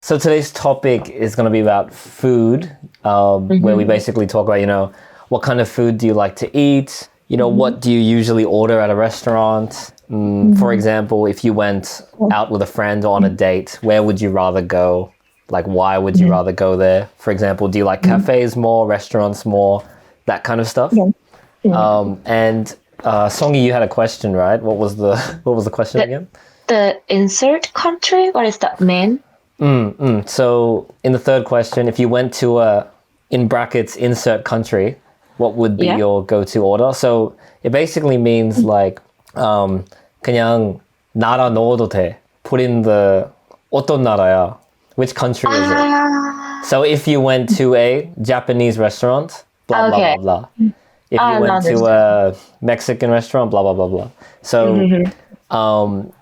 So today's topic is going to be about food, where we basically talk about, what kind of food do you like to eat? What do you usually order at a restaurant? For example, if you went out with a friend or on a date, where would you rather go? Like, why would you rather go there? For example, do you like cafes more, restaurants more, that kind of stuff? And Songy, you had a question, right? What was the question again? The insert country? What does that mean? So in the third question, if you went to in brackets, insert country, what would be your go-to order? So it basically means like, 그냥 나라 넣어도 돼. Put in the 어떤 나라야? Which country is it? So if you went to a Japanese restaurant, blah, blah, blah, blah. If you went to a Mexican restaurant, blah, blah, blah, blah. So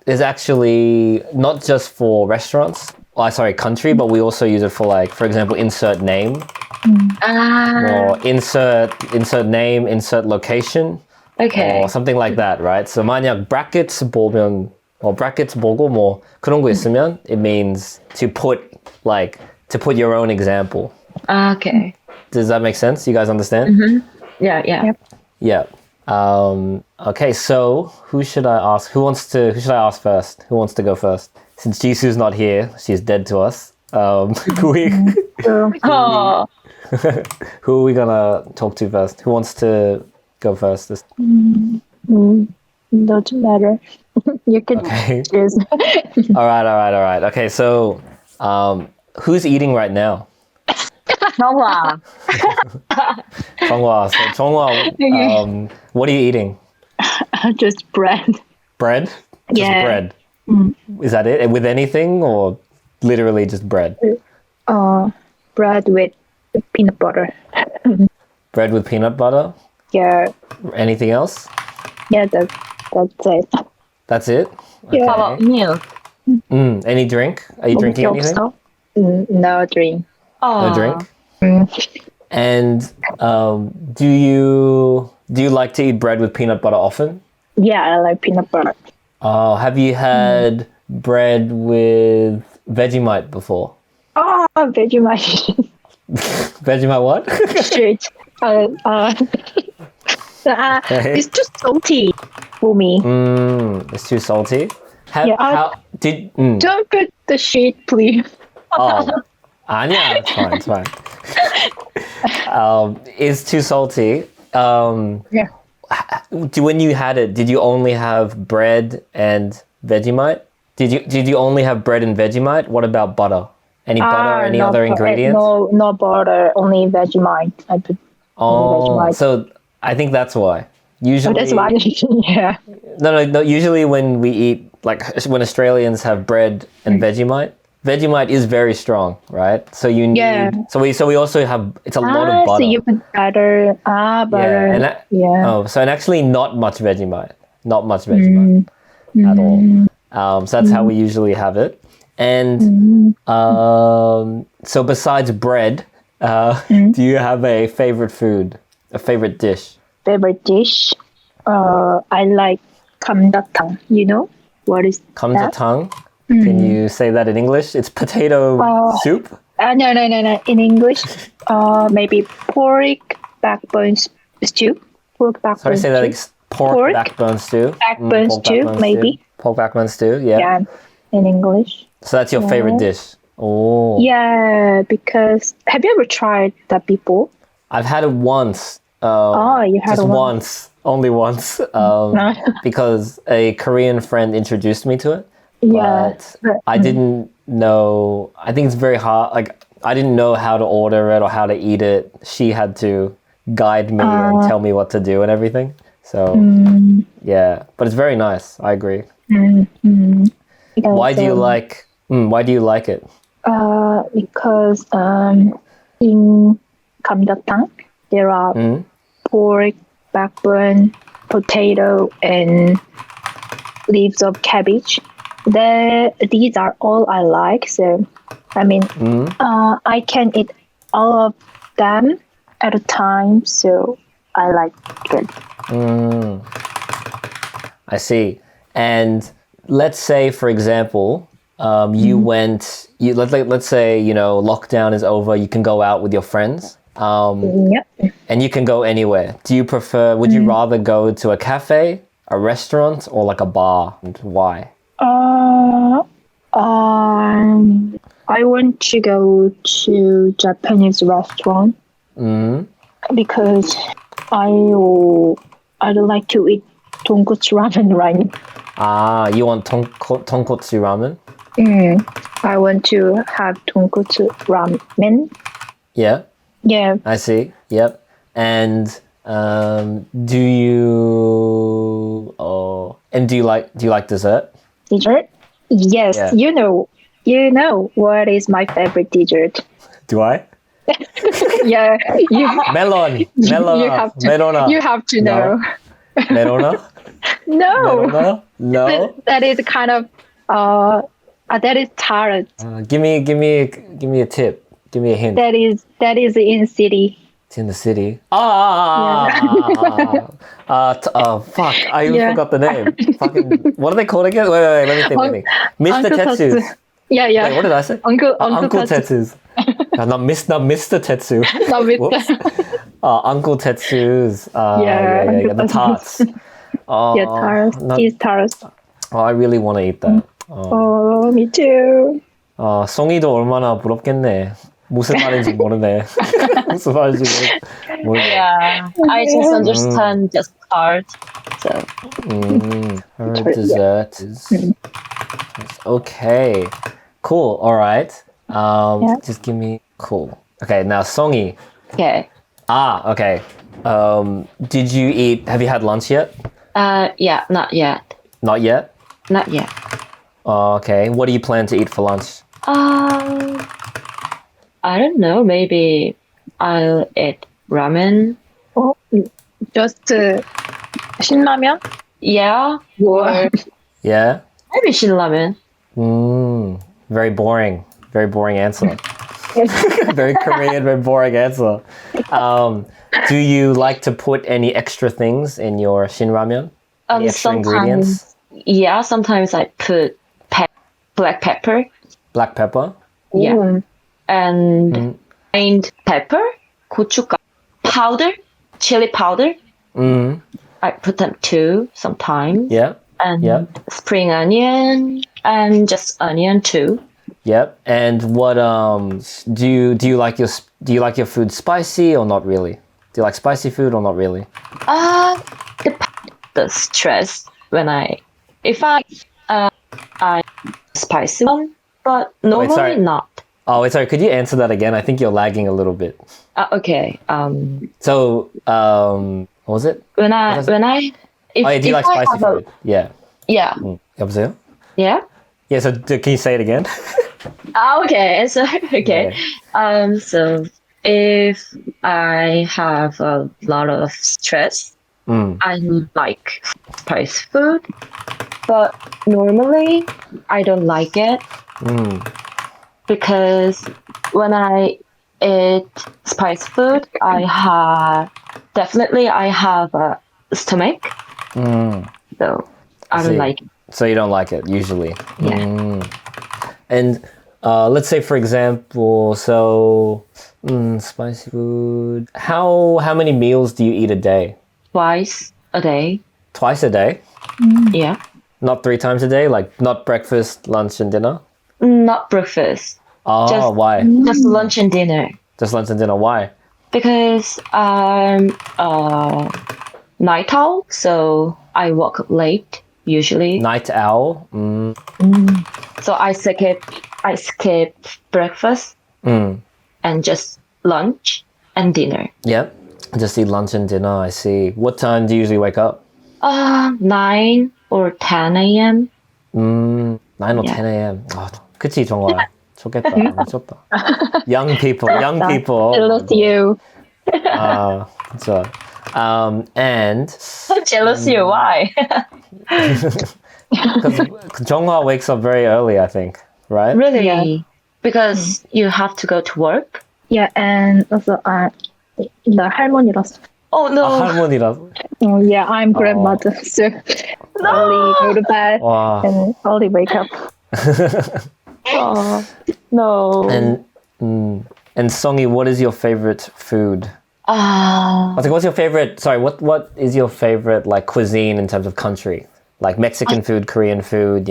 it's actually not just for restaurants, country, but we also use it for, like, for example, insert name. Or insert name, insert location. Okay. Or something like that, right? So 만약 brackets 보면 brackets 보고 뭐 그런 거 있으면 it means to put your own example. Okay. Does that make sense? You guys understand? Yeah. Yep. Yeah. Okay, so who should I ask? Who should I ask first? Who wants to go first? Since Jisoo's not here, she's dead to us. Who are we gonna talk to first? Who wants to go first? Doesn't matter. You can choose. All right. Okay, so who's eating right now? 정화. 정화. So 정화, what are you eating? Just bread. Bread? Just bread. Is that it? With anything or literally just bread? Bread with peanut butter. Bread with peanut butter? Yeah. Anything else? Yeah, that's it. That's it? Yeah. How about milk? Any drink? Are you drinking anything? No drink. No drink? And do you like to eat bread with peanut butter often? Yeah, I like peanut butter. Have you had bread with Vegemite before? Oh, Vegemite. Vegemite what? Shit. It's too salty for me. It's too salty? Don't put the shit, please. 아니야, it's fine. It's too salty. Yeah. When you had it, did you only have bread and Vegemite? Did you only have bread and Vegemite? What about butter? Any butter? Any other ingredients? No butter. Only Vegemite. I put only Vegemite. So I think that's why. Usually, that's why. Yeah. No. Usually when we eat, like when Australians have bread and Vegemite is very strong, right? So you need. Yeah. So we also have. It's a lot of butter. So you put butter. Butter. So and actually not much Vegemite at all. So that's how we usually have it. And so besides bread, do you have a favorite food, a favorite dish? Favorite dish? I like 감자탕. You know what is 감자탕? Can you say that in English? It's potato soup? No. In English, maybe pork backbone stew. Pork backbone Sorry, say that again. Pork backbone stew? Backbone stew, maybe. Pork backbone stew, yeah. Yeah, in English. So that's your favorite dish? Oh. Yeah, because have you ever tried that before? I've had it once. You had it once. Only once. Because a Korean friend introduced me to it. But I didn't know. I think it's very hard. Like, I didn't know how to order it or how to eat it. She had to guide me and tell me what to do and everything. So, yeah. But it's very nice. I agree. Why do you like it? Because in 감자탕 there are pork, backbone, potato, and leaves of cabbage. These are all I like. So, I mean, I can eat all of them at a time. So I like it. I see. And let's say, for example, you went, let's say, lockdown is over, you can go out with your friends. Yep. And you can go anywhere. Would you rather go to a cafe, a restaurant, or like a bar? And why? I want to go to Japanese restaurant because I'd like to eat tonkotsu ramen right now. You want tonkotsu ramen? I want to have tonkotsu ramen. Yeah. Yeah. I see. Yep. And do you like dessert? Dessert? Yes. Yeah. You know what is my favorite dessert? Do I? Yeah. Melon. You have to. Melona. You have to know. Melona? No. Melona? No. That is kind of that is tart. Give me a tip. Give me a hint. That is in city. It's in the city. Fuck! I even forgot the name. Fucking, what are they called again? Wait. Let me think. Mr. Uncle Tetsu's. Tatsu. Yeah. Wait, what did I say? Uncle Tetsu's. Not Mr. Tetsu. Not with Whoops. Uncle Tetsu's. Yeah, The tarts. tarts. It's tarts. I really want to eat that. Oh, me too. 송이도 얼마나 부럽겠네. 무슨 말인지 모르네. 무슨 말인지 모르네. Yeah, I just understand just part. So Her dessert is okay. Cool. All right. Just give me cool. Okay. Now 송이. okay. Okay. Did you eat? Have you had lunch yet? Yeah, not yet. Not yet. Not yet. Okay. What do you plan to eat for lunch? I don't know. Maybe I'll eat ramen. Just 신라면? Yeah. Or Yeah. maybe 신라면. Very boring. Very boring answer. Very Korean, very boring answer. Do you like to put any extra things in your shin ramen? Any extra ingredients? Yeah, sometimes I put black pepper. Black pepper? Yeah. And ground pepper, 고춧가루 powder, chili powder. I put them too sometimes. Yeah. And spring onion and just onion too. Yep. And what do you like your food spicy or not really? Do you like spicy food or not really? The stress when I spicy one, but normally not. Oh, wait, sorry. Could you answer that again? I think you're lagging a little bit. Okay. So, what was it? Do you like spicy food? Yeah. Yeah. 여보세요? Yeah. Yeah. So, can you say it again? Okay. So okay. So if I have a lot of stress, I like spicy food, but normally I don't like it. Because when I eat spicy food, I have a stomach. So I don't like it. So you don't like it usually. Yeah. And let's say, for example, spicy food. How many meals do you eat a day? Twice a day. Twice a day? Yeah. Not 3 times a day? Like not breakfast, lunch, and dinner? Not breakfast. Why? Just lunch and dinner. Just lunch and dinner. Why? Because I'm night owl, so I work late usually. Night owl? So I skip breakfast and just lunch and dinner. Yep. Just eat lunch and dinner, I see. What time do you usually wake up? 9 or 10 a.m. 9 or 10 a.m. 그치, 정말. 좋겠다. 미쳤다. Young people. Jealous you. 그쵸. And Jealous you, why? because Jonghwa wakes up very early, I think, right? Really? Yeah. Because you have to go to work? Yeah, and also 나 할머니라서. Oh no. 할머니라서. Yeah, I'm grandmother, so early go to bed 와. and early wake up. No. And Songy, what is your favorite food? Uh, What's your favorite? Sorry, what is your favorite like cuisine in terms of country? Like Mexican food, Korean food,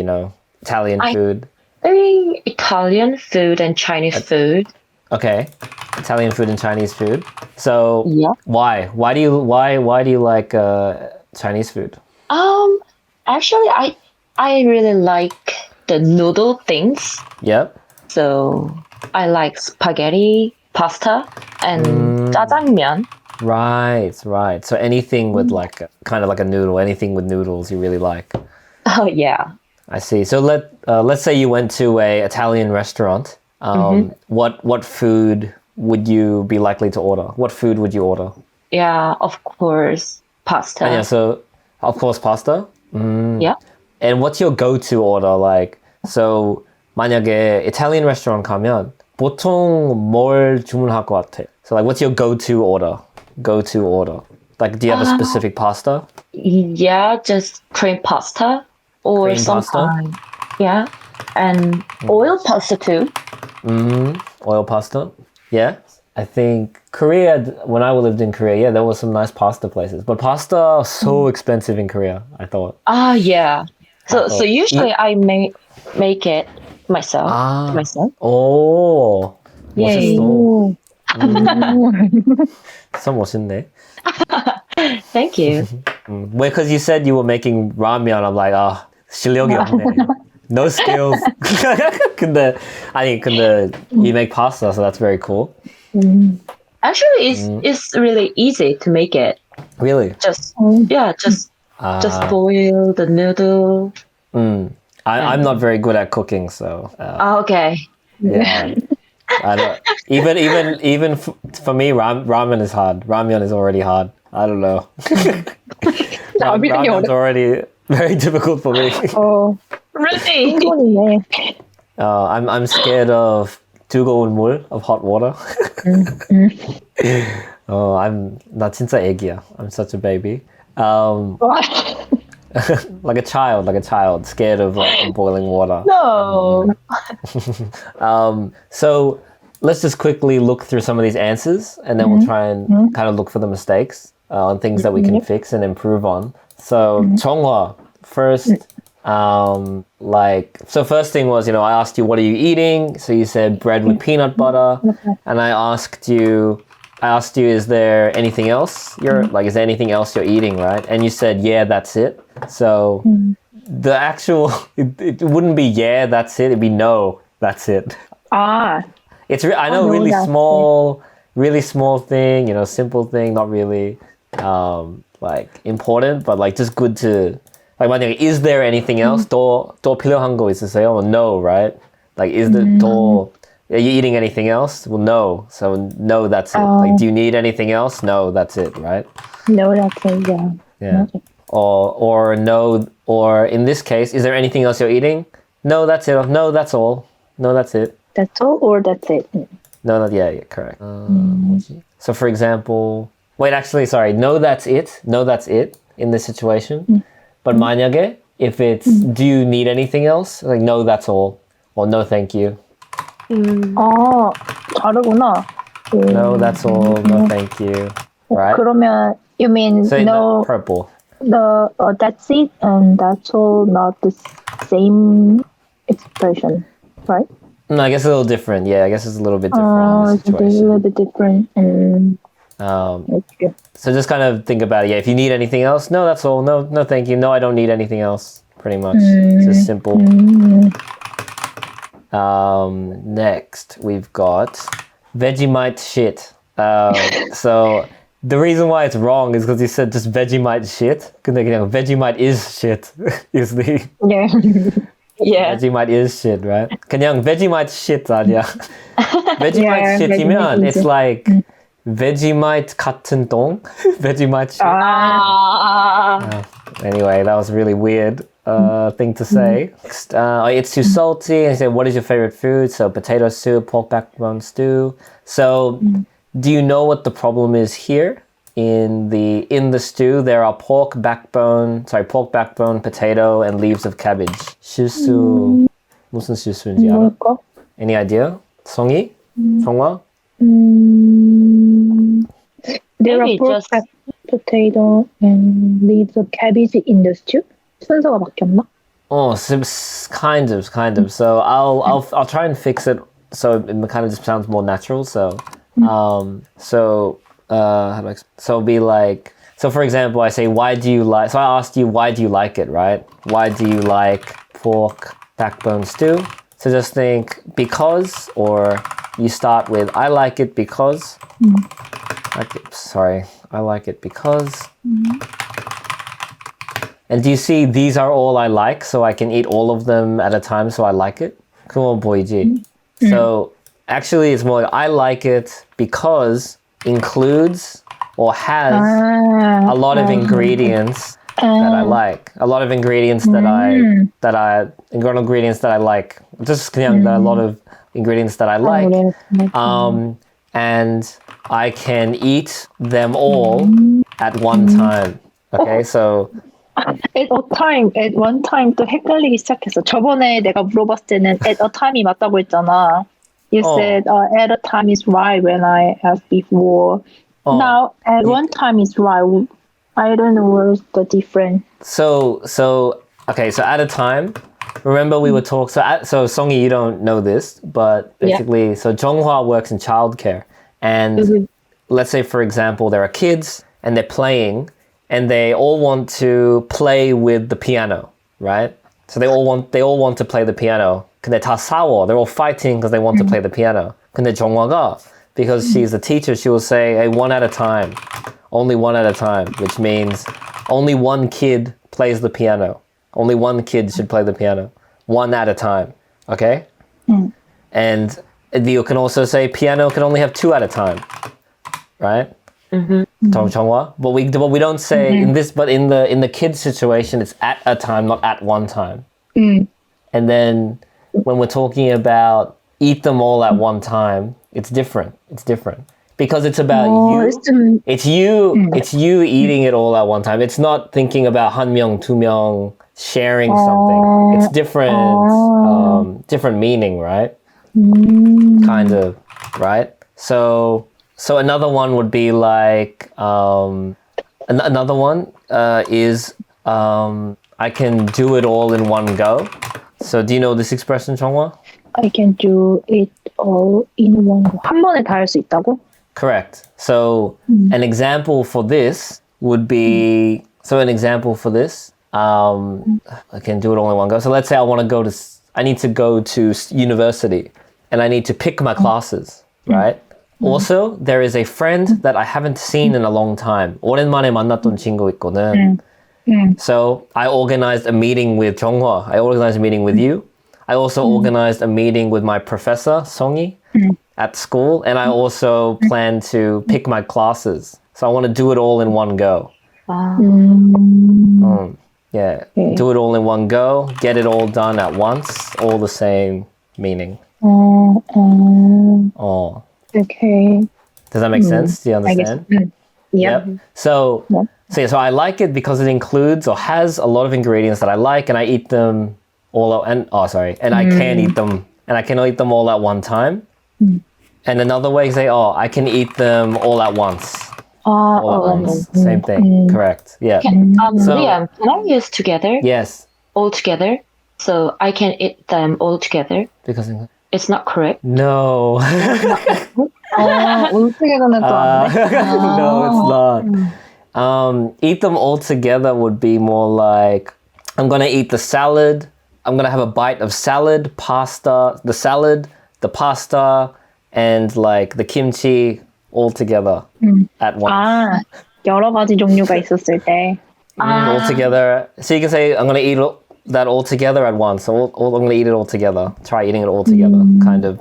Italian food. I think Italian food and Chinese food. Okay, Italian food and Chinese food. So Yeah. why? Why do you like Chinese food? Actually, I really like the noodle things. Yep. So I like spaghetti, pasta, and jjajangmyeon. Right. So anything with like kind of like a noodle, anything with noodles, you really like. Oh yeah. I see. So let's say you went to a Italian restaurant. What food would you be likely to order? What food would you order? Yeah, of course, pasta. Yeah. So of course pasta. Yeah. And what's your go-to order? Like, so 만약에 Italian restaurant 가면 보통 뭘 주문할 것 같아? So like, what's your go-to order? Go-to order. Like, do you have a specific pasta? Yeah, just cream pasta or Cream pasta? sometimes. Yeah, and oil pasta too. Oil pasta? Yeah. I think Korea, when I lived in Korea, yeah, there was some nice pasta places. But pasta was so expensive in Korea, I thought. Yeah. So thought- usually I make it myself. Myself. 오, Yay. 멋있어. 진짜 멋있네. Thank you. Well, because you said you were making ramen, I'm like, 실력이 없네. No skills. 근데 you make pasta, so that's very cool. Actually, it's really easy to make it. Really? Just just boil the noodle. I'm not very good at cooking, so Okay. yeah. I don't, even for me, ramen is hard. Ramyeon is already hard. I don't know. Ramen's already very difficult for me. Really? 손이네. I'm scared of 뜨거운 물, of hot water. 나 진짜 애기야. I'm such a baby. Like a child, scared of like boiling water. No. So let's just quickly look through some of these answers, and then we'll try and kind of look for the mistakes on things that we can fix and improve on. So Chonghwa, first, first thing was, I asked you, what are you eating? So you said bread with peanut butter, and I asked you, is there anything else is there anything else you're eating, right? And you said, yeah, that's it. So the actual, it wouldn't be yeah, that's it. It'd be no, that's it. It's I know, really small thing, simple thing, not really like important, but like just good to like 만약에 is there anything else? 또 필요한 거 있으세요? No, right? Like is the are you eating anything else? Well, no. So no, that's it. Like, do you need anything else? No, that's it, right? No, that's it. Yeah. Yeah. Or no. Or in this case, is there anything else you're eating? No, that's it. No, that's all. No, that's it. That's all, or that's it. No, yeah, correct. So for example, wait, actually, sorry. No, that's it. No, that's it in this situation. But 만약에, if it's, do you need anything else? Like, no, that's all. Or no, thank you. 다르구나. No, that's all. No, thank you. Right? 그러면 you mean So no, purple. that's it and that's all, not the same expression, right? No, I guess a little different. Yeah, I guess it's a little bit different in this It's a situation. little bit different. Okay. So just kind of think about it. Yeah, if you need anything else, no, that's all. No, thank you. No, I don't need anything else. Pretty much. It's just simple. Next, we've got Vegemite shit. So the reason why it's wrong is because you said just Vegemite shit. 근데 그냥 Vegemite is shit. is the Yeah. Yeah. Vegemite is shit, right? 그냥 Vegemite shit 아니야. Vegemite shit이면 Vegemite it's like Vegemite 같은 똥. Vegemite shit. Anyway, that was really weird thing to say. Next, it's too salty. And he said, what is your favorite food? So potato soup, pork backbone stew. So do you know what the problem is here? In the stew, there are pork backbone, potato, and leaves of cabbage. 실수 무슨 실수인지 알아? 뭘까? Any idea? 성희? 정화? There are Maybe pork, just- potato, and leaves of cabbage in the stew. 순서가 바뀌었나? Oh, kind of. So I'll try and fix it so it kind of just sounds more natural. So how do I? So it'll be like. So for example, I say, why do you like? So I asked you, why do you like it, right? Why do you like pork backbone stew? So just think because, or you start with, I like it because. I like it because. And do you see these are all I like, so I can eat all of them at a time, so I like it? 그거 보이지? So actually it's more like I like it because includes or has a lot of ingredients that I like. A lot of ingredients that I ingredients that I like. Just 그냥 a lot of ingredients that I like. And I can eat them all at one time. Okay, so At one time 또 헷갈리기 시작했어. 저번에 내가 물어봤을 때는 at a time이 맞다고 했잖아. You said at a time is right when I asked before. Now at one time is right. I don't know where's the difference. So okay, so at a time, remember we were talking. So Songi, you don't know this, but basically, so Jonghwa works in childcare, and let's say for example, there are kids and they're playing, and they all want to play with the piano, right? So they all want to play the piano. 근데 다 싸워. They're all fighting because they want to play the piano. 근데 정화가, because she's a teacher, she will say, hey, one at a time. Only one at a time, which means only one kid plays the piano. Only one kid should play the piano. One at a time, okay? And you can also say piano can only have two at a time, right? 정화. But we don't say in this, but in the kid situation, it's at a time, not at one time. And then when we're talking about eat them all at one time, it's different. It's different because it's about you. It's you eating it all at one time. It's not thinking about 한 명, 두 명 sharing something. It's different, different meaning, right? Kind of, right? So another one would be like another one is I can do it all in one go. So do you know this expression, 정화? I can do it all in one go. 한 번에 다 할 수 있다고? Correct. So an example for this would be I can do it all in one go. So let's say I need to go to university and I need to pick my classes, right? Also, there is a friend that I haven't seen in a long time. 오랜만에 만났던 친구 있거든. So I organized a meeting with 정화. I organized a meeting with you. I also organized a meeting with my professor, Songi, at school. And I also plan to pick my classes. So I want to do it all in one go. Yeah, do it all in one go. Get it all done at once. All the same meaning. Okay. Does that make sense? Do you understand? Yep. So I like it because it includes or has a lot of ingredients that I like, and I eat them all. And I can eat them, and I can eat them all at one time. And another way, say, I can eat them all at once. All at once. Same thing. Correct. Yeah. Liam, can I use together? Yes. All together. So I can eat them all together. Because It's not correct. no. 올트게더는 또 안 돼? No, it's not. Eat them all together would be more like I'm gonna eat the salad. I'm gonna have a bite of salad, pasta, the pasta, and like the kimchi all together at once. 여러 가지 종류가 있었을 때. All together. So you can say I'm gonna eat that all together at once. I'm gonna eat it all together. Try eating it all together, kind of.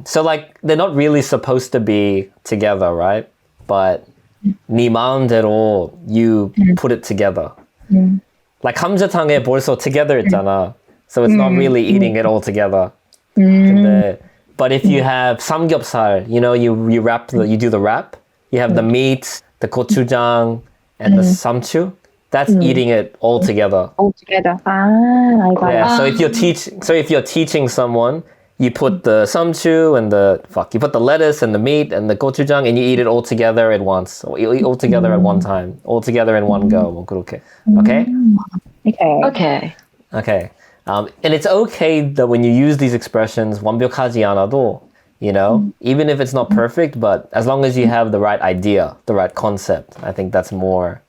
So like they're not really supposed to be together, right? But 네 마음대로 you put it together. Like 감자탕에 벌써 together 있잖아. So it's not really eating it all together. But if you have 삼겹살, you do the wrap. You have the meat, the gochujang, and the samchu. That's eating it all together. All together. I got it. Yeah. So if you're teaching someone, you put the samchu and you put the lettuce and the meat and the gochujang and you eat it all together at once. Or you eat all together at one time. All together in one go. 뭐 그렇게. Okay? Okay. Okay. And it's okay that when you use these expressions, 완벽하지 않아도, you know, even if it's not perfect, but as long as you have the right idea, the right concept, I think that's more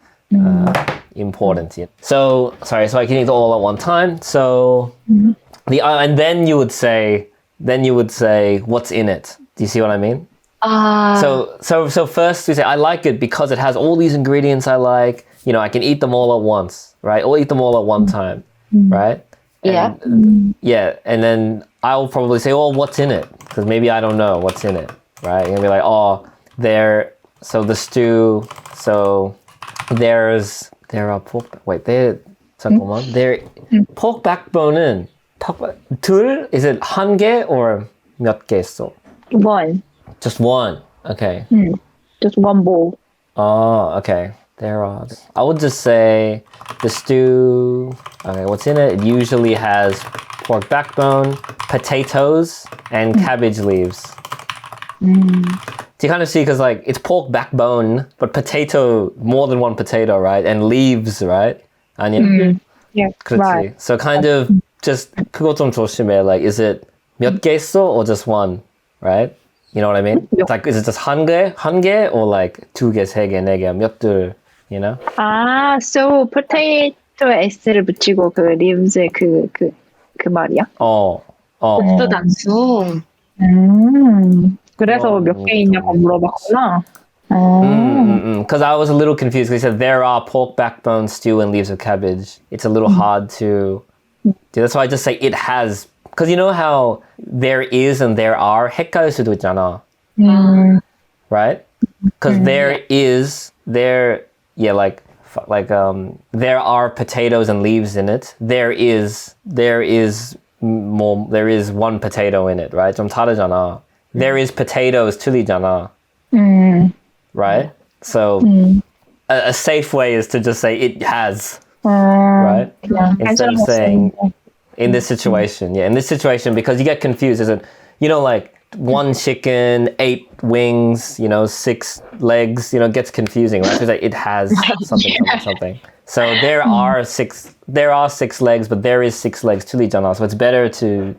important. So I can eat all at one time. So and then you would say, what's in it? Do you see what I mean? So first we say, I like it because it has all these ingredients I like. You know, I can eat them all at once, right? Or eat them all at one time, right? Yeah. Yeah, and then I'll probably say, oh, what's in it? Because maybe I don't know what's in it, right? You're gonna be like, so the stew, so there are pork, 잠깐만. Pork backbone은 is it 한 개 or 몇 개 있어? One. Just one, okay. Just one bowl. Oh, okay. I would just say the stew, okay, what's in it? It usually has pork backbone, potatoes, and cabbage leaves. Do you kind of see, because like it's pork backbone, but potato, more than one potato, right? And leaves, right? 아니야? Yeah, 그렇지. right. So kind of just 그거 좀 조심해. Like, is it 몇 개 있어 or just one, right? You know what I mean? It's like, is it just 한 개 or like 두 개, 세 개, 네 개, 몇들, you know? So potato에 S를 붙이고 그 leaves에 그 말이야? 옥수 단수. 그래서 몇 개 있냐고 물어봤구나. Because I was a little confused. They said there are pork backbone, stew, and leaves of cabbage. It's a little hard to do. That's why I just say it has. Because you know how there is and there are 헷갈릴 수도 있잖아. Right? Because there are potatoes and leaves in it. There is one potato in it, right? 좀 다르잖아. There is potatoes 틀리잖아. Right? So a safe way is to just say it has. Right? Yeah. Instead of saying in this situation. Yeah, in this situation, because you get confused, is it, you know, like 1 chicken, 8 wings, you know, 6 legs, you know, it gets confusing, right? It's like it has something. So there are 6 legs, but there is 6 legs 틀리잖아. So it's better to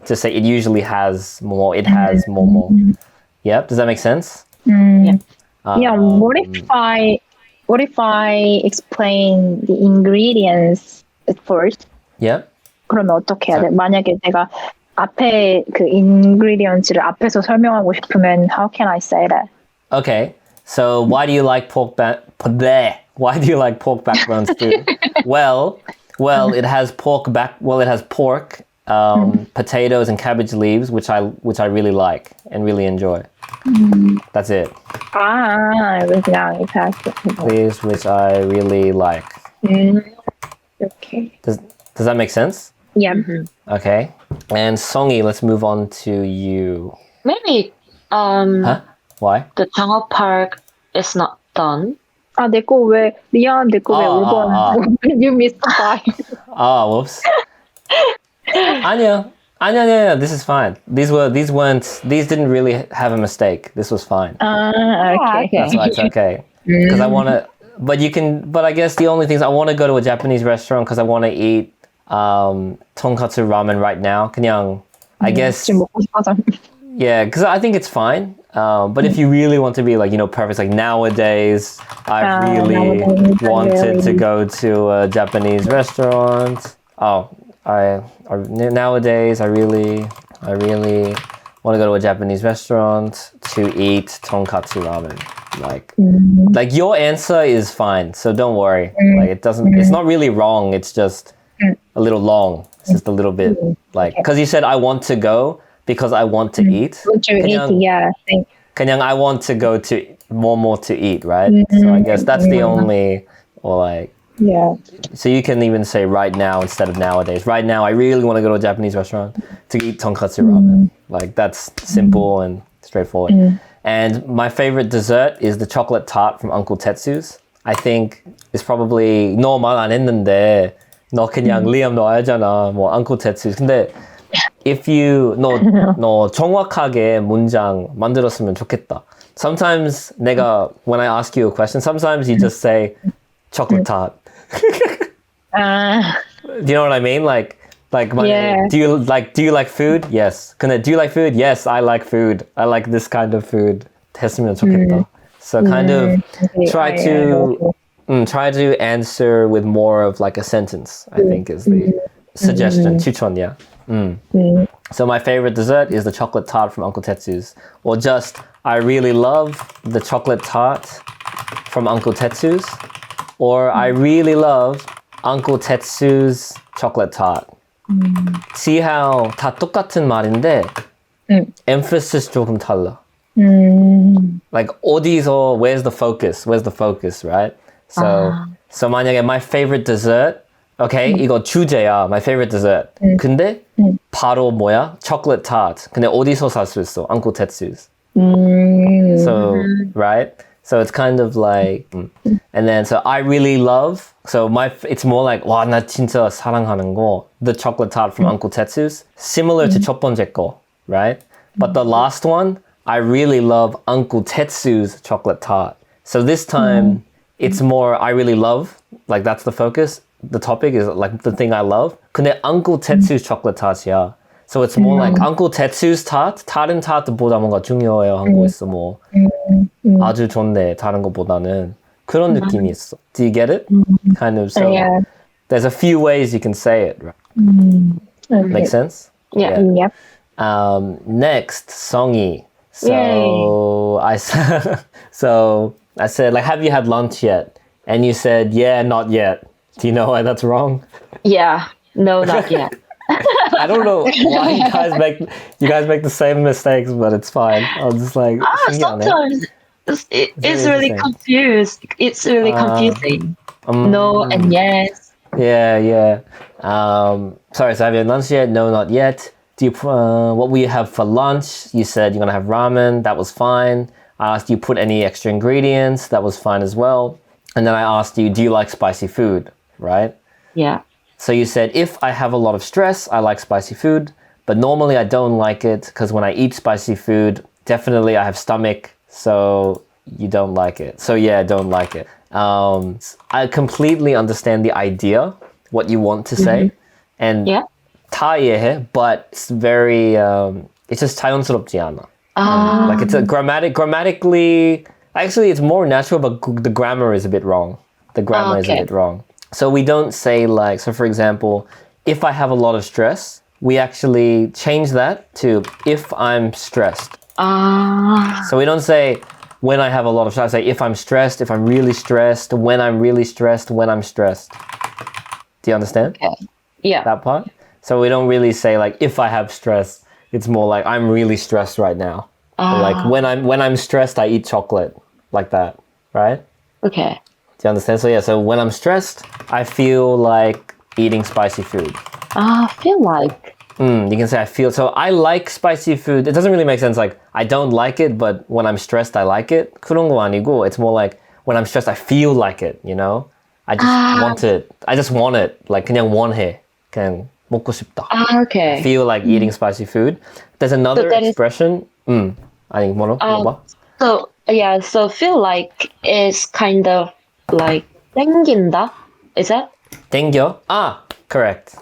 say it usually has more. It has more. Yep. Does that make sense? Yeah. What if I explain the ingredients at first? Yep. 그러면 어떻게 해야 돼? 만약에 내가 앞에 그 ingredients를 앞에서 설명하고 싶으면 how can I say that? Okay. So why do you like pork Why do you like pork backbone stew? Well, it has pork, potatoes and cabbage leaves, which I really like and really enjoy. That's it. 그냥 it has Leaves, which I really like. Okay. Does that make sense? Yeah. Okay. And Songi, let's move on to you. Maybe Huh? Why? the Chang'o Park is not done. 내 거 왜 미안 내 거 왜 5번 You missed the point. Whoops. 아니야. This is fine. These didn't really have a mistake. This was fine. Okay. That's why it's okay. Because I want to, but I guess the only things, I want to go to a Japanese restaurant because I want to eat tonkatsu ramen right now. 그냥, I guess, 지금 먹고 싶어서. yeah, because I think it's fine. But if you really want to be like, you know, perfect, like nowadays, I really wanted to go to a Japanese restaurant. Nowadays, I really want to go to a Japanese restaurant to eat tonkatsu ramen. Like your answer is fine, so don't worry. Like it's not really wrong. It's just a little long. It's just a little bit because you said I want to go because I want to eat. 그냥 I want to go to more to eat, right? So I guess that's the only So you can even say right now instead of nowadays. Right now, I really want to go to a Japanese restaurant to eat tonkatsu ramen. Like that's simple and straightforward. And my favorite dessert is the chocolate tart from Uncle Tetsu's. I think is probably 너 말 안 했는데 너 그냥 리암 너 알잖아. 뭐 Uncle Tetsu's. 근데 if you 너 정확하게 문장 만들었으면 좋겠다. Sometimes 내가 when I ask you a question, sometimes you just say chocolate tart. Do you know what I mean? Like Yeah. do you like food? Yes. 근데 do you like food? Yes, I like food. I like this kind of food. 했으면 좋겠다. So kind of try to answer with more of like a sentence, I think is the suggestion. 추천, yeah. So my favorite dessert is the chocolate tart from Uncle Tetsu's. Or just, I really love the chocolate tart from Uncle Tetsu's. Or I really love Uncle Tetsu's chocolate tart. See how 다 똑같은 말인데 emphasis 조금 달라. Like 어디서, where's the focus, right? So 만약에 my favorite dessert, okay, 이거 주제야, my favorite dessert. 근데 바로 뭐야? chocolate tart. 근데 어디서 살 수 있어? Uncle Tetsu's. So, right? So it's kind of like, and then so I really love. So it's more like 와, 나 진짜 사랑하는 거. The chocolate tart from Uncle Tetsu's, similar to 첫 번째 거, right? But the last one, I really love Uncle Tetsu's chocolate tart. So this time, it's more I really love. Like that's the focus. The topic is like the thing I love. 근데 Uncle Tetsu's chocolate tart이야. So it's more like Uncle Tetsu's tart. 다른 타르트보다 뭔가 중요해요 한국에서 뭐 아주 좋네 다른 것보다는 그런 느낌이 있어. Do you get it? Kind of. So Yeah. there's a few ways you can say it. Right? Okay. Make sense? Yeah. Yep. Next, Songy. So Yay. I said like, have you had lunch yet? And you said, yeah, not yet. Do you know why that's wrong? Yeah. No, not yet. I don't know why you guys make the same mistakes, but it's fine. I was just like, 신기하네. Sometimes it's really interesting. confused. It's really confusing. No and yes. Yeah. Sorry, so have you had lunch yet? No, not yet. Do you? What will you have for lunch? You said you're gonna have ramen. That was fine. I asked you put any extra ingredients. That was fine as well. And then I asked you, do you like spicy food? Right? Yeah. So you said, if I have a lot of stress, I like spicy food. But normally I don't like it because when I eat spicy food, definitely I have stomach. So you don't like it. So yeah, I don't like it. I completely understand the idea, what you want to say. And Yeah. 다 이해해, but it's very, it's just 자연스럽지 않아. Like it's a grammatically, actually it's more natural, but the grammar is a bit wrong. The grammar is a Okay. bit wrong. So we don't say like, so for example, if I have a lot of stress, we actually change that to if I'm stressed. So we don't say when I have a lot of stress, I say if I'm stressed, if I'm really stressed, when I'm really stressed, when I'm stressed. Do you understand Okay. Yeah. that part? So we don't really say like if I have stress, it's more like I'm really stressed right now. Or like when I'm stressed, I eat chocolate, like that, right? Okay. Do you understand? So yeah, so when I'm stressed, I feel like eating spicy food. Feel like. You can say I feel, so I like spicy food. It doesn't really make sense like I don't like it, but when I'm stressed, I like it. 그런 거 아니고, it's more like when I'm stressed, I feel like it, you know? I just want it. I just want it. Like 그냥 원해. 그냥 먹고 싶다. Okay. I feel like eating spicy food. There's another that is- expression. 아니, 물어봐. So yeah, so feel like is kind of like 땡긴다. Is that? 땡겨? Correct.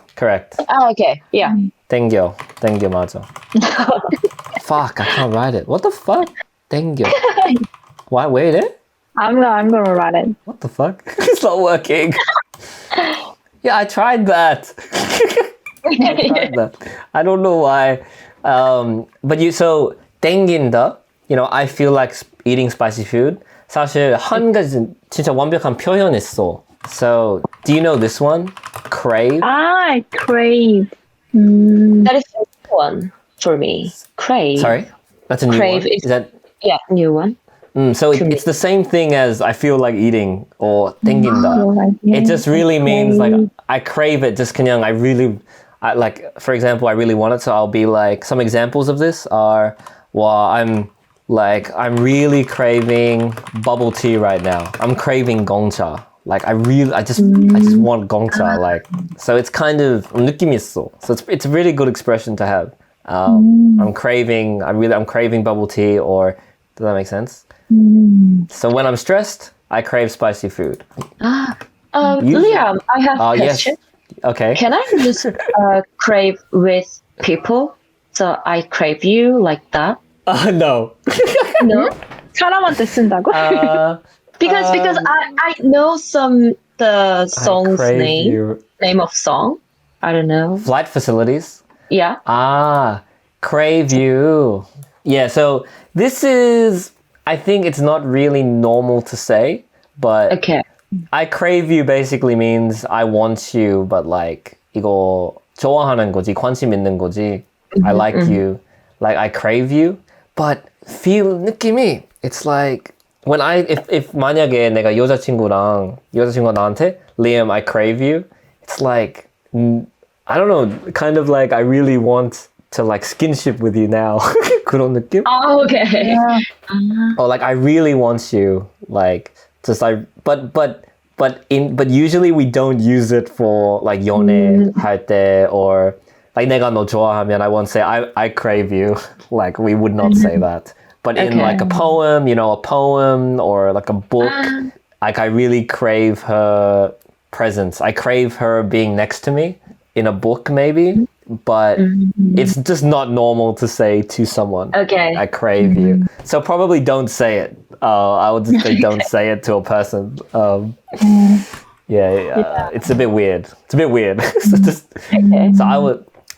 Okay. Yeah. 땡겨 맞아. Fuck, I can't write it. What the fuck? 땡겨. Why? Wait, it? I'm gonna write it. What the fuck? It's not working. Yeah, I tried that. I don't know why. But so 땡긴다. You know, I feel like eating spicy food. 사실 한 가지 진짜 완벽한 표현 있어. So, do you know this one? Crave. I crave. That is a new one for me. Crave. Sorry, that's a new Crave one. is- Is that? Yeah, new one. So it's the same thing as I feel like eating or 땡긴다. feel like It just really means like crave. I crave it. Just 그냥 I like, for example, I really want it. So I'll be like, some examples of this are, well, I'm Like, I'm really craving bubble tea right now. I'm craving gongcha. Like, I just want gongcha. Like, so it's kind of 느낌이 있어. So it's a really good expression to have. I'm craving bubble tea, or does that make sense? So when I'm stressed, I crave spicy food. Liam, I have a question. Yes. Okay. Can I just crave with people? So I crave you like that? No. No? 사람한테 쓴다고? Because I know the song's name of song. I don't know. Flight facilities. Yeah. Crave you. Yeah, so this is, I think it's not really normal to say, but Okay. I crave you basically means I want you, but like 이거 좋아하는 거지, 관심 있는 거지. I like you, like I crave you, but feel 느낌이 it's like when if 만약에 내가 여자친구가 나한테 Liam, I crave you, it's like I don't know, kind of like I really want to like skinship with you now. 그런 느낌? Oh, okay. Or like I really want you, like just like but usually we don't use it for like 연애 할 때, or like 내가 너 좋아하면 I won't say I crave you. Like we would not say that. But in like a poem, a poem or like a book, like I really crave her presence. I crave her being next to me in a book maybe, but it's just not normal to say to someone. Okay. I crave you. So probably don't say it. I would just say don't say it to a person. It's a bit weird.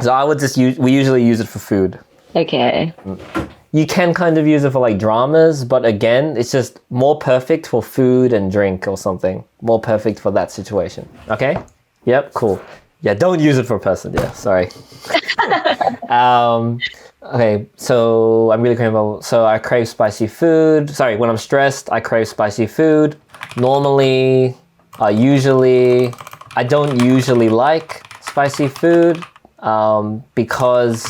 So I would just we usually use it for food. Okay. You can kind of use it for like dramas, but again, it's just more perfect for food and drink or something. More perfect for that situation. Okay? Yep, cool. Yeah, don't use it for a person. Yeah, sorry. Okay, so I'm really craving. So I crave spicy food. Sorry, when I'm stressed, I crave spicy food. Normally, I don't usually like spicy food because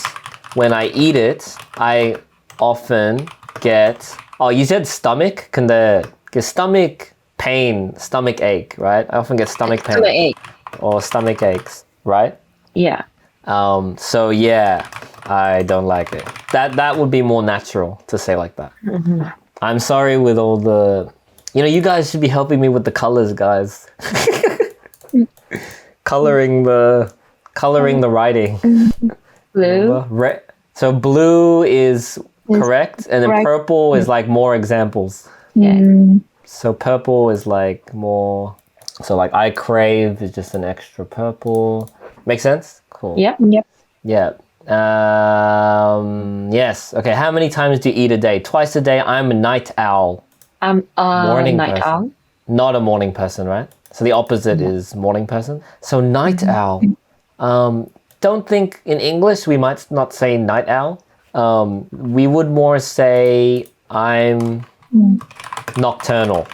when I eat it, I often get. Oh, you said stomach? 근데 stomach pain, stomach ache, right? I often get stomach pain. Stomach ache. Or stomach aches, right? Yeah. So yeah, I don't like it. That would be more natural to say like that. I'm sorry with all the, you guys should be helping me with the colors, guys. coloring the writing. Blue. So blue is correct, and then purple is like more examples. Yeah. So purple is like more. So like I crave is just an extra purple. Make sense? Cool. Yep. Yeah. Yes. Okay. How many times do you eat a day? Twice a day. I'm a night owl. I'm a Morning night person. owl. Not a morning person, right? So the opposite is morning person. So night owl. Don't think in English we might not say night owl. We would more say I'm nocturnal.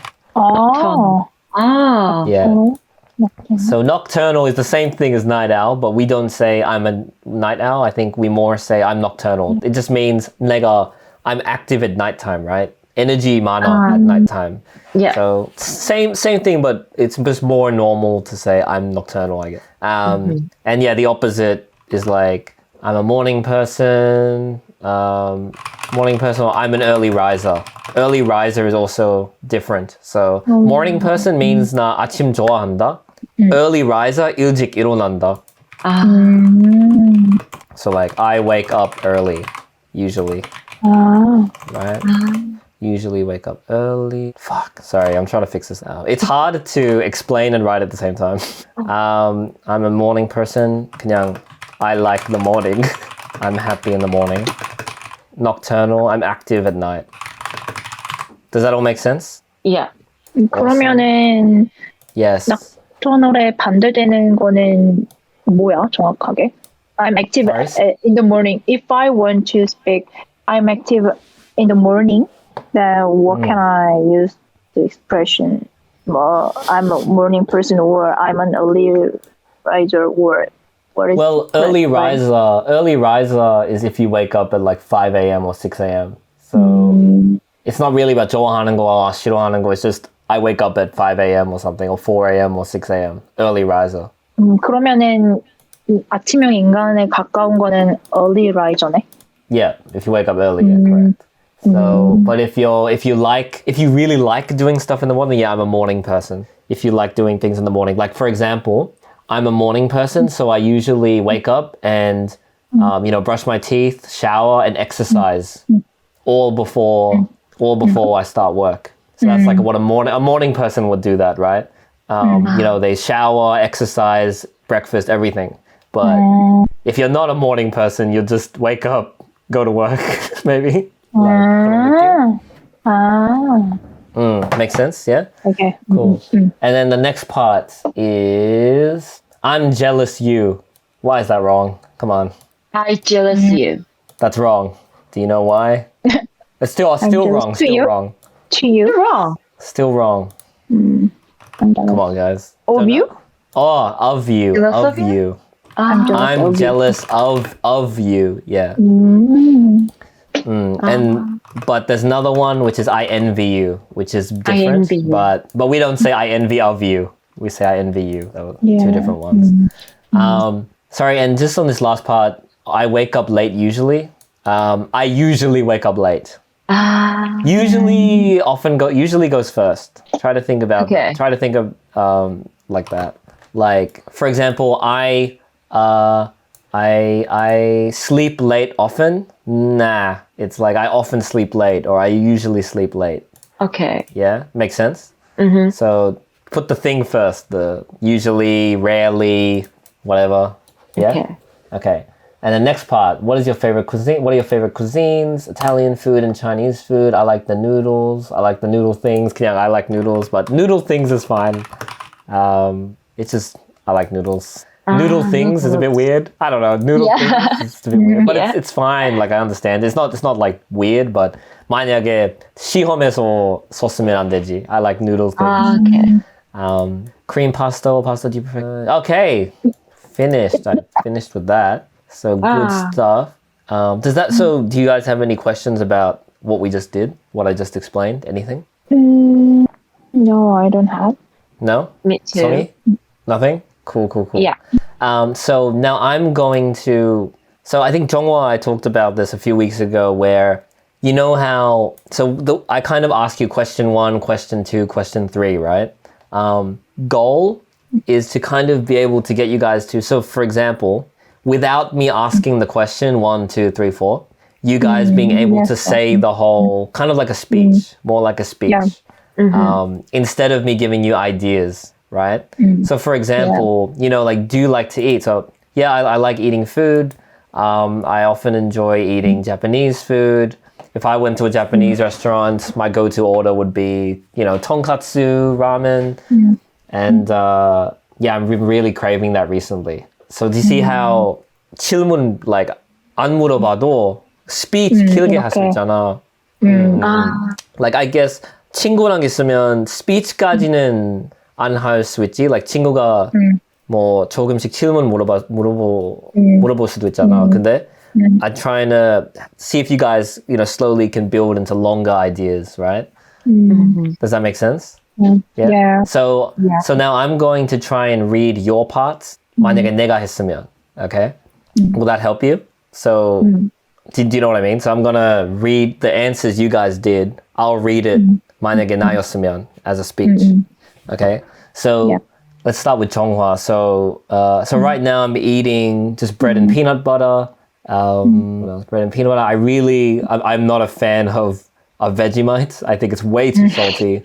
아, Yeah. nocturnal. So nocturnal is the same thing as night owl, but we don't say I'm a night owl. I think we more say I'm nocturnal. It just means I'm active at nighttime, right? Energy 많아 at nighttime. Yeah. So same thing, but it's just more normal to say I'm nocturnal, I guess. And yeah, the opposite is like I'm a morning person. Or I'm an early riser. Early riser is also different. So morning person means 나 아침 좋아한다. Early riser 일찍 일어난다. So like I wake up early, usually. Right? Usually wake up early. Fuck, sorry, I'm trying to fix this now. It's hard to explain and write at the same time. I'm a morning person. 그냥 I like the morning. I'm happy in the morning. Nocturnal, I'm active at night. Does that all make sense? Yeah. 그러면은 Yes. nocturnal에 반대되는 거는 뭐야, 정확하게? I'm active in the morning. If I want to speak, I'm active in the morning, then what can I use the expression? I'm a morning person, or I'm an early riser, or what is early riser is if you wake up at like 5 a.m. or 6 a.m. So it's not really about 좋아하는 거, 싫어하는 거. It's just I wake up at 5 a.m. or something, or 4 a.m. or 6 a.m. Early riser. 그러면은 아침형 인간에 가까운 거는 early riser네. Yeah, if you wake up early, yeah, correct. So, but if you really like doing stuff in the morning, yeah, I'm a morning person. If you like doing things in the morning, like for example, I'm a morning person, so I usually wake up and brush my teeth, shower, and exercise all before I start work. So that's like what a morning person would do that, right? They shower, exercise, breakfast, everything. But if you're not a morning person, you'll just wake up, go to work, maybe. Makes sense, yeah? Okay. Cool. And then the next part is, I'm jealous you. Why is that wrong? Come on. I jealous you. That's wrong. Do you know why? It's still wrong. Still wrong. To you? You're wrong. Still wrong. Come on, guys. Of you? Oh, of you. Jealous Of of you? you. I'm jealous of you. Yeah. But there's another one which is I envy you, which is different. envy you. But we don't say I envy of you. We say I envy you. Two different ones. Sorry, and just on this last part, I wake up late usually. I usually wake up late. Usually goes first. Try to think of like that. Like for example, I sleep late often. Nah, it's like I often sleep late or I usually sleep late. Okay. Yeah, makes sense. So put the thing first. The usually, rarely, whatever. Yeah. Okay. And the next part, what is your favorite cuisine? What are your favorite cuisines? Italian food and Chinese food. I like the noodles. I like the noodle things. Yeah, I like noodles, but noodle things is fine. It's just, I like noodles. Noodle things is a bit weird. I don't know. Noodle things is a bit weird, but it's fine. Like I understand. It's not like weird, but 만약에 시험에서 썼으면 안 되지. I like noodle things. Okay. Cream pasta or pasta do you prefer? Okay, finished. I finished with that. So good stuff. So do you guys have any questions about what we just did? What I just explained? Anything? No, I don't have. No? Me too. Sorry? Nothing? Cool. Yeah. So now I'm going to... So I think Jonghwa, I talked about this a few weeks ago where, you know how... I kind of ask you question 1, question 2, question 3, right? Goal is to kind of be able to get you guys to... So for example, without me asking the question 1, 2, 3, 4, you guys being able to say the whole... Kind of like a speech, more like a speech. Yeah. Instead of me giving you ideas, right? So for example, do you like to eat? So yeah, I like eating food. I often enjoy eating Japanese food. If I went to a Japanese restaurant, my go-to order would be, tonkatsu, ramen. And I've been really craving that recently. So do you see how 질문, like, 안 물어봐도 speech 길게 할 수 있잖아. Like, I guess 친구랑 있으면 speech까지는 안 할 수 있지. Like 친구가 뭐 조금씩 질문 물어볼 수도 있잖아. 근데 I'm trying to see if you guys, slowly can build into longer ideas, right? Does that make sense? Yeah. So now I'm going to try and read your parts. 만약에 내가 했으면, okay? Will that help you? So do you know what I mean? So I'm gonna read the answers you guys did. I'll read it. 만약에 나였으면 as a speech. Okay? So let's start with Jonghwa. So right now I'm eating just bread and peanut butter. Bread and peanut butter. I'm not a fan of Vegemite. I think it's way too salty.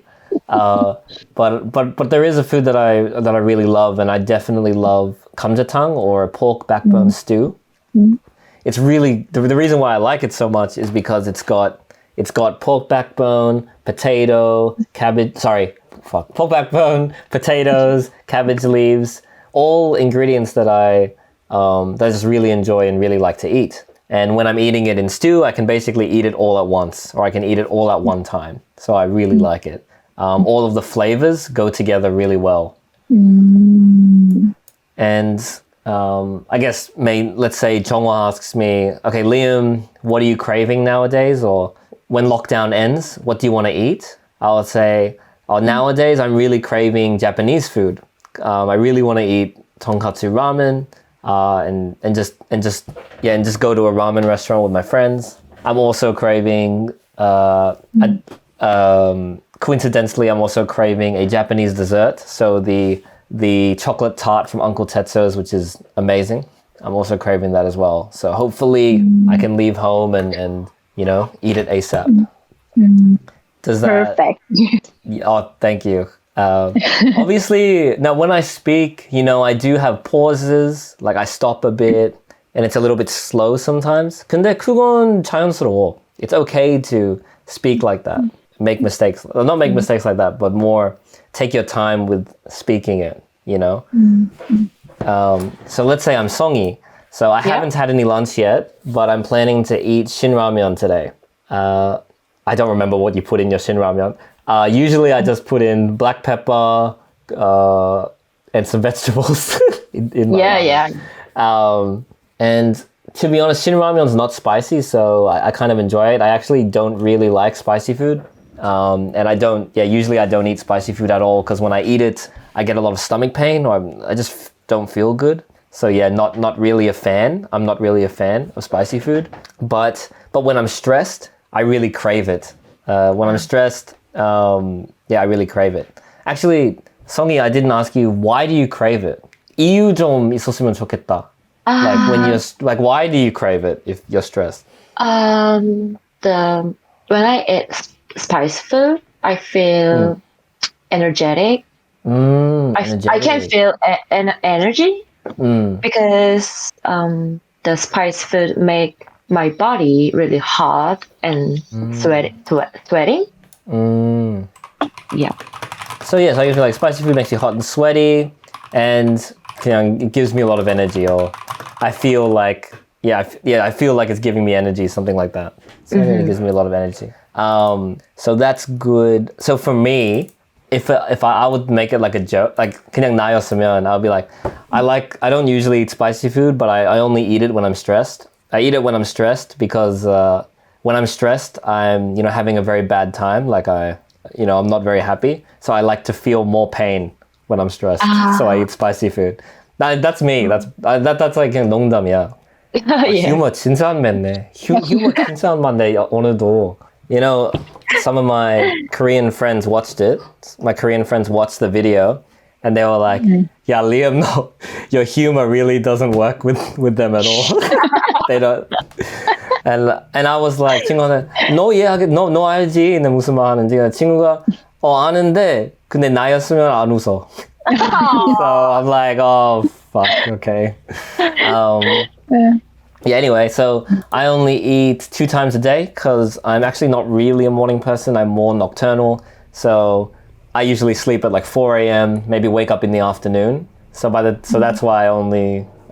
But there is a food that I really love, and I definitely love 감자탕 or pork backbone stew. It's really the reason why I like it so much is because it's got pork backbone, potato, cabbage. Pork backbone, potatoes, cabbage leaves, all ingredients that I just really enjoy and really like to eat. And when I'm eating it in stew, I can basically eat it all at once, or I can eat it all at one time. So I really like it. All of the flavors go together really well. And I guess, let's say Jonghwa asks me, okay, Liam, what are you craving nowadays? Or when lockdown ends, what do you want to eat? I would say, nowadays I'm really craving Japanese food. I really want to eat tonkatsu ramen, and just go to a ramen restaurant with my friends. I'm also craving, coincidentally, I'm also craving a Japanese dessert. So the chocolate tart from Uncle Tetsuo's, which is amazing. I'm also craving that as well. So hopefully I can leave home and eat it ASAP. Does that... Perfect. Oh, thank you. Obviously, now when I speak, I do have pauses, like I stop a bit, and it's a little bit slow sometimes. 근데 그건 자연스러워. It's okay to speak like that. Make mistakes. Well, not make mistakes like that, but more take your time with speaking it, So let's say I'm Songy. So I haven't had any lunch yet, but I'm planning to eat shinramyeon today. I don't remember what you put in your shinramyeon. Usually I just put in black pepper and some vegetables. in my ramen. And to be honest, shinramyeon's not spicy, so I kind of enjoy it. I actually don't really like spicy food. And usually I don't eat spicy food at all, because when I eat it, I get a lot of stomach pain, or I just don't feel good. So yeah, not really a fan. I'm not really a fan of spicy food. But when I'm stressed, I really crave it. When I'm stressed, I really crave it. Actually, Songy, I didn't ask you, why do you crave it? 이유 좀 있었으면 좋겠다. Like why do you crave it if you're stressed? When I eat spicy food, I feel energetic. I can feel an energy because the spicy food make my body really hot and sweating. Yeah. So yes, I feel like spicy food makes you hot and sweaty, and it gives me a lot of energy, or I feel like I feel like it's giving me energy, something like that. So it gives me a lot of energy. So that's good. So for me, if I would make it like a joke, like 그냥 나였으면, I'll be like, I don't usually eat spicy food, but I only eat it when I'm stressed. I eat it when I'm stressed because when I'm stressed, I'm having a very bad time. Like I'm not very happy. So I like to feel more pain when I'm stressed. So I eat spicy food. That's me. That's like 그냥 농담이야. 휴머 진짜 안 맺네. 휴머 진짜 안 맞네 오늘도. Some of my Korean friends watched it. My Korean friends watched the video, and they were like, "Yeah, Liam, no, your humor really doesn't work with them at all. They don't." And I was like, 친구는 너 알지? 근데 무슨 말 하는지. 친구가 아는데 근데 나였으면 안 웃어. So I'm like, oh fuck, okay. Yeah, anyway, so I only eat 2 times a day because I'm actually not really a morning person. I'm more nocturnal. So I usually sleep at like 4 a.m., maybe wake up in the afternoon. So that's why I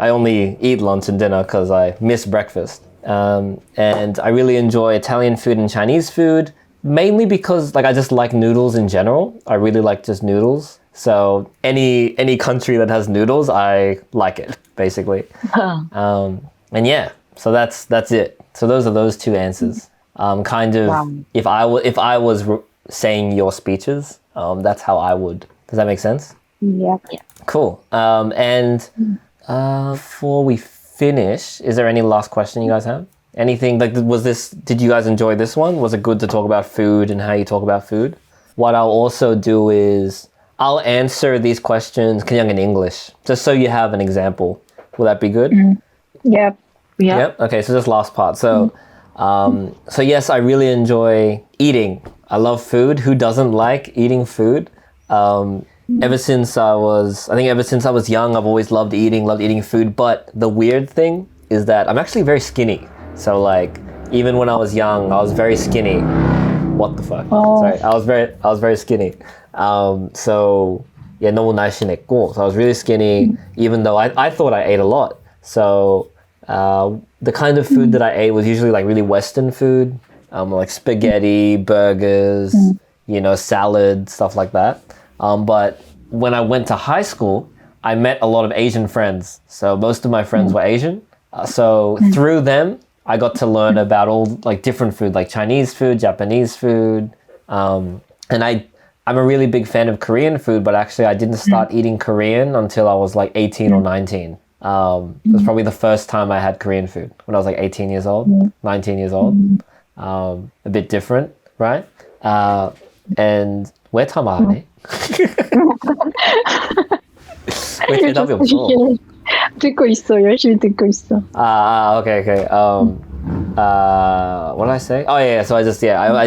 only eat lunch and dinner, because I miss breakfast. And I really enjoy Italian food and Chinese food, mainly because I just like noodles in general. I really like just noodles. So any country that has noodles, I like it, basically. And yeah, so that's it. So those are those 2 answers. Kind of, wow. If I was saying your speeches, that's how I would. Does that make sense? Yeah. Cool. And before we finish, is there any last question you guys have? Anything did you guys enjoy this one? Was it good to talk about food and how you talk about food? What I'll also do is I'll answer these questions 그냥 in English, just so you have an example. Will that be good? Yep. Yep. Okay, so this last part. So, so yes, I really enjoy eating. I love food. Who doesn't like eating food? Ever since I was young, I've always loved eating food. But the weird thing is that I'm actually very skinny. So even when I was young, I was very skinny. What the fuck? Oh. Sorry, I was very skinny. So yeah, 너무 날씬했고. So I was really skinny, even though I thought I ate a lot. So the kind of food that I ate was usually really Western food, like spaghetti, burgers, salad, stuff like that. But when I went to high school, I met a lot of Asian friends. So most of my friends were Asian. So through them, I got to learn about all like different food, like Chinese food, Japanese food. And I'm a really big fan of Korean food, but actually I didn't start eating Korean until I was like 18 or 19. It was probably the first time I had Korean food when I was like 18 years old, 19 years old. A bit different, right? And 왜 다 말하네? 왜 대답이 없어? 듣고 있어. 열심히 듣고 있어. Okay. What did I say? Oh yeah. So I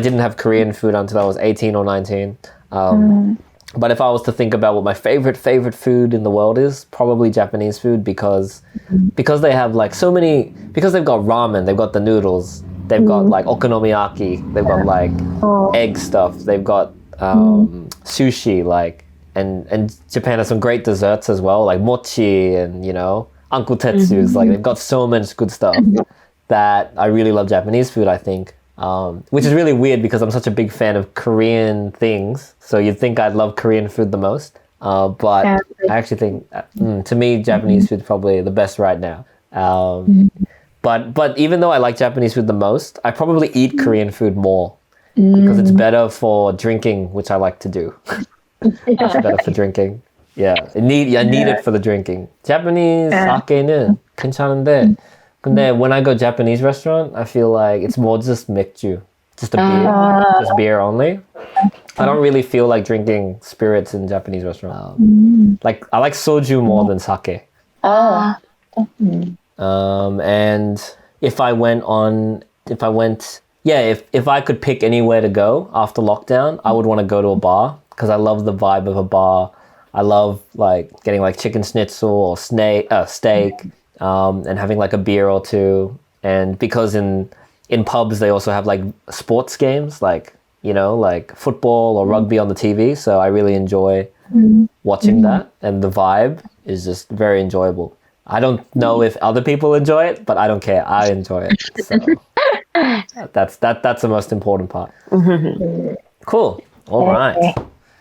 didn't have Korean food until I was 18 or 19. But if I was to think about what my favorite food in the world is, probably Japanese food because they have like so many, because they've got ramen, they've got the noodles, they've got like okonomiyaki, they've got like egg stuff, they've got sushi, like, and Japan has some great desserts as well, like mochi and, you know, ankutetsus, like they've got so much good stuff that I really love Japanese food, I think. Which is really weird because I'm such a big fan of Korean things. So you'd think I'd love Korean food the most. But I actually think, to me, Japanese food is probably the best right now. But even though I like Japanese food the most, I probably eat Korean food more because it's better for drinking, which I like to do. It's better for drinking. Yeah, I need it for the drinking. Japanese sake는 괜찮은데, 근데 when I go Japanese restaurant, I feel like it's more just 맥주, just a beer, just beer only. I don't really feel like drinking spirits in Japanese restaurant. Like I like soju more than sake. And if I could pick anywhere to go after lockdown, I would want to go to a bar because I love the vibe of a bar. I love like getting like chicken schnitzel or steak, and having like a beer or two. And because in pubs they also have like sports games, like, you know, like football or rugby on the TV. So I really enjoy watching that, and the vibe is just very enjoyable. I don't know if other people enjoy it, but I don't care. I enjoy it. So that's the most important part. Cool. All right.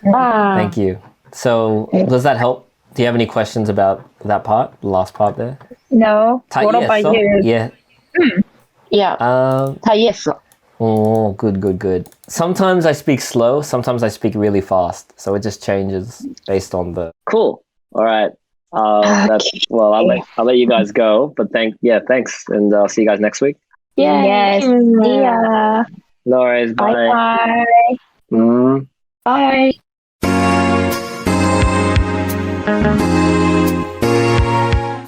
Thank you. So does that help? Do you have any questions about that part, the last part there? No. What about you? Yeah. 다 이해했어. Oh, good. Sometimes I speak slow, sometimes I speak really fast. So it just changes based on the... Cool. All right. Well, I'll let you guys go, but thanks. And I'll see you guys next week. Yes. Yeah. No worries. Bye. Bye. Bye.